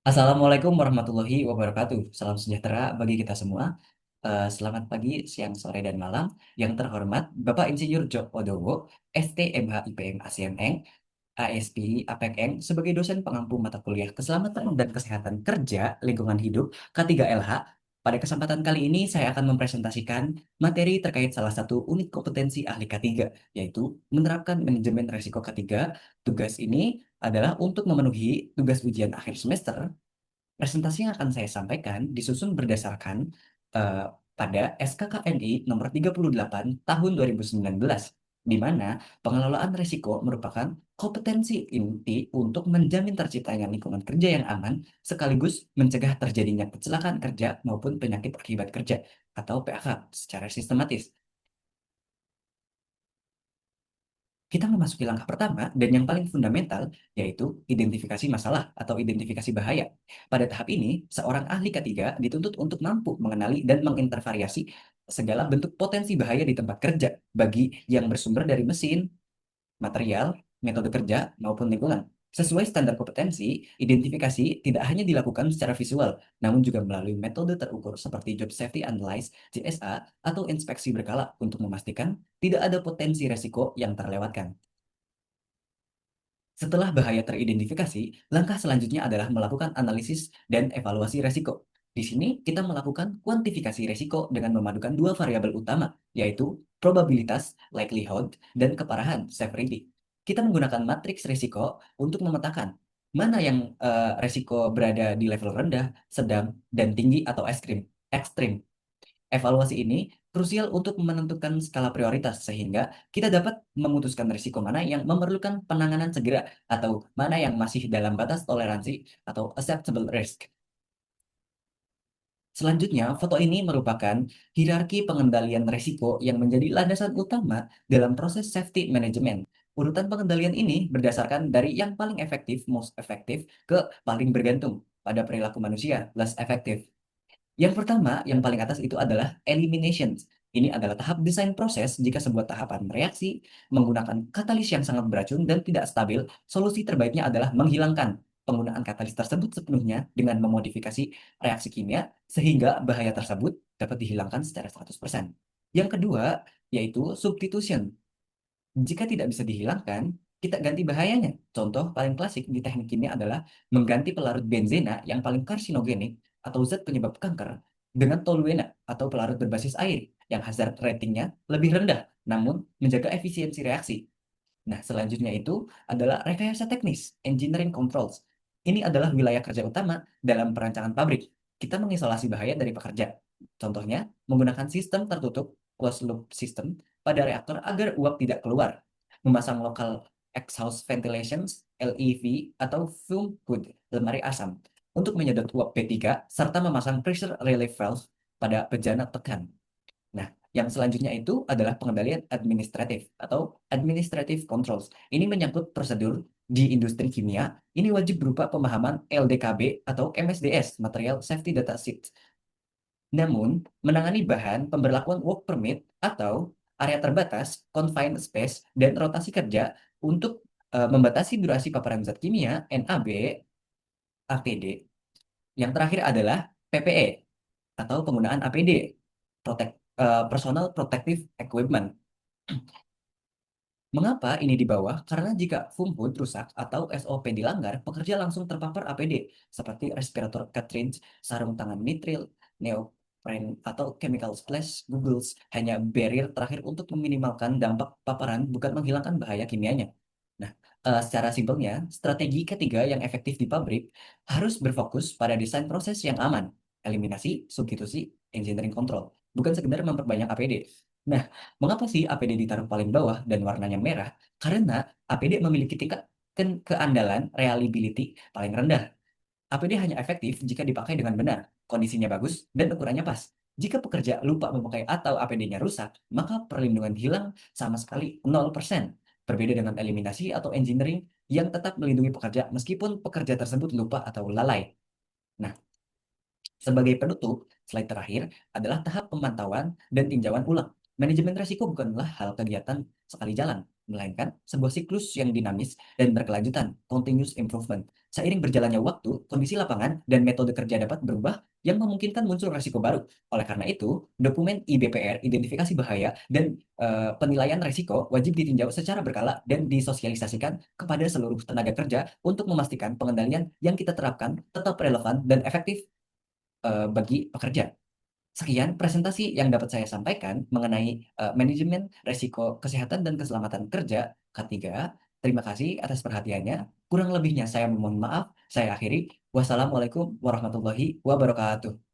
Assalamualaikum warahmatullahi wabarakatuh. Salam sejahtera bagi kita semua. Selamat pagi, siang, sore, dan malam. Yang terhormat Bapak Insinyur Joko Odowo, ST IPM ASEAN, ASP APEKN, sebagai dosen pengampu mata kuliah Keselamatan dan Kesehatan Kerja Lingkungan Hidup K3LH. Pada kesempatan kali ini saya akan mempresentasikan materi terkait salah satu unit kompetensi ahli K3, yaitu menerapkan manajemen resiko K3. Tugas ini adalah untuk memenuhi tugas ujian akhir semester. Presentasi yang akan saya sampaikan disusun berdasarkan eh, pada SKKNI nomor 38 tahun 2019, di mana pengelolaan risiko merupakan kompetensi inti untuk menjamin terciptanya lingkungan kerja yang aman, sekaligus mencegah terjadinya kecelakaan kerja maupun penyakit akibat kerja atau PAK secara sistematis. Kita memasuki langkah pertama dan yang paling fundamental, yaitu identifikasi masalah atau identifikasi bahaya. Pada tahap ini, seorang ahli K3 dituntut untuk mampu mengenali dan mengintervariasi segala bentuk potensi bahaya di tempat kerja bagi yang bersumber dari mesin, material, metode kerja, maupun lingkungan. Sesuai standar kompetensi, identifikasi tidak hanya dilakukan secara visual, namun juga melalui metode terukur seperti Job Safety Analysis, JSA, atau inspeksi berkala untuk memastikan tidak ada potensi resiko yang terlewatkan. Setelah bahaya teridentifikasi, langkah selanjutnya adalah melakukan analisis dan evaluasi resiko. Di sini kita melakukan kuantifikasi resiko dengan memadukan dua variabel utama, yaitu probabilitas, likelihood, dan keparahan, severity. Kita menggunakan matriks resiko untuk memetakan mana yang resiko berada di level rendah, sedang, dan tinggi atau ekstrim. Ekstrim. Evaluasi ini krusial untuk menentukan skala prioritas sehingga kita dapat memutuskan risiko mana yang memerlukan penanganan segera atau mana yang masih dalam batas toleransi atau acceptable risk. Selanjutnya, foto ini merupakan hierarki pengendalian risiko yang menjadi landasan utama dalam proses safety management. Urutan pengendalian ini berdasarkan dari yang paling efektif, most effective, ke paling bergantung pada perilaku manusia, less effective. Yang pertama, yang paling atas itu adalah elimination. Ini adalah tahap desain proses jika sebuah tahapan reaksi menggunakan katalis yang sangat beracun dan tidak stabil, solusi terbaiknya adalah menghilangkan penggunaan katalis tersebut sepenuhnya dengan memodifikasi reaksi kimia sehingga bahaya tersebut dapat dihilangkan secara 100%. Yang kedua, yaitu substitution. Jika tidak bisa dihilangkan, kita ganti bahayanya. Contoh paling klasik di teknik kimia adalah mengganti pelarut benzena yang paling karsinogenik atau zat penyebab kanker dengan toluena atau pelarut berbasis air yang hazard ratingnya lebih rendah, namun menjaga efisiensi reaksi. Nah, selanjutnya itu adalah rekayasa teknis, engineering controls. Ini adalah wilayah kerja utama dalam perancangan pabrik. Kita mengisolasi bahaya dari pekerja. Contohnya, menggunakan sistem tertutup, closed loop system, pada reaktor agar uap tidak keluar. Memasang local exhaust ventilations, LEV, atau fume hood, lemari asam, untuk menyedot uap P3, serta memasang pressure relief valve pada bejana tekan. Nah, yang selanjutnya itu adalah pengendalian administratif atau administrative controls. Ini menyangkut prosedur di industri kimia. Ini wajib berupa pemahaman LDKB atau MSDS, Material Safety Data Sheet. Namun, menangani bahan pemberlakuan work permit atau area terbatas, confined space, dan rotasi kerja untuk membatasi durasi paparan zat kimia, NAB, APD. Yang terakhir adalah PPE atau penggunaan APD, Personal Protective Equipment. Mengapa ini di bawah? Karena jika FUMHUD rusak atau SOP dilanggar, pekerja langsung terpapar APD seperti respirator cartridge, sarung tangan nitril, neoprene, atau chemical splash goggles hanya barrier terakhir untuk meminimalkan dampak paparan, bukan menghilangkan bahaya kimianya. Nah, secara simpelnya, strategi ketiga yang efektif di pabrik harus berfokus pada desain proses yang aman, eliminasi, substitusi, engineering control, bukan sekedar memperbanyak APD. Nah, mengapa sih APD ditaruh paling bawah dan warnanya merah? Karena APD memiliki tingkat keandalan reliability paling rendah. APD hanya efektif jika dipakai dengan benar, kondisinya bagus, dan ukurannya pas. Jika pekerja lupa memakai atau APD-nya rusak, maka perlindungan hilang sama sekali 0%. Berbeda dengan eliminasi atau engineering yang tetap melindungi pekerja meskipun pekerja tersebut lupa atau lalai. Nah, sebagai penutup, slide terakhir adalah tahap pemantauan dan tinjauan ulang. Manajemen risiko bukanlah hal kegiatan sekali jalan, melainkan sebuah siklus yang dinamis dan berkelanjutan, continuous improvement. Seiring berjalannya waktu, kondisi lapangan dan metode kerja dapat berubah yang memungkinkan muncul resiko baru. Oleh karena itu, dokumen IBPR, identifikasi bahaya, dan penilaian resiko wajib ditinjau secara berkala dan disosialisasikan kepada seluruh tenaga kerja untuk memastikan pengendalian yang kita terapkan tetap relevan dan efektif bagi pekerja. Sekian presentasi yang dapat saya sampaikan mengenai manajemen resiko kesehatan dan keselamatan kerja K3. Terima kasih atas perhatiannya. Kurang lebihnya saya mohon maaf. Saya akhiri. Wassalamualaikum warahmatullahi wabarakatuh.